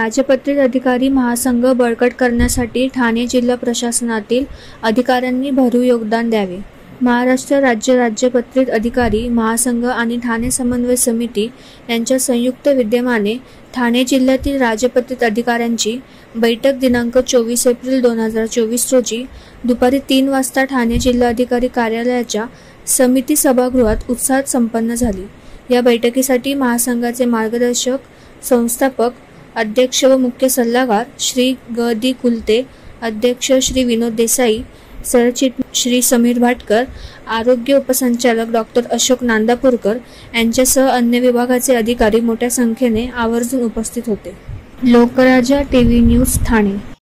राजपत्रित अधिकारी महासंघ बळकट करण्यासाठी ठाणे जिल्हा प्रशासनातील अधिकाऱ्यांनी भरीव योगदान द्यावे. महाराष्ट्र राज्य राजपत्रित अधिकारी महासंघ आणि ठाणे समन्वय समिती यांच्या संयुक्त विद्यमाने ठाणे जिल्ह्यातील राजपत्रित अधिकाऱ्यांची बैठक दिनांक 24 एप्रिल 2024 रोजी दुपारी 3 वाजता ठाणे जिल्हाधिकारी कार्यालयाच्या समिती सभागृहात उत्साहात संपन्न झाली. या बैठकीसाठी महासंघाचे मार्गदर्शक, संस्थापक, अध्यक्ष व मुख्य सल्लागार श्री ग. दी. कुलते, अध्यक्ष श्री विनोद देसाई, सरचिटणीस श्री समीर भाटकर, आरोग्य उपसंचालक डॉक्टर अशोक नांदापूरकर यांच्यासह अन्य विभागाचे अधिकारी मोठ्या संख्येने आवर्जून उपस्थित होते. लोकराजा टीव्ही न्यूज ठाणे.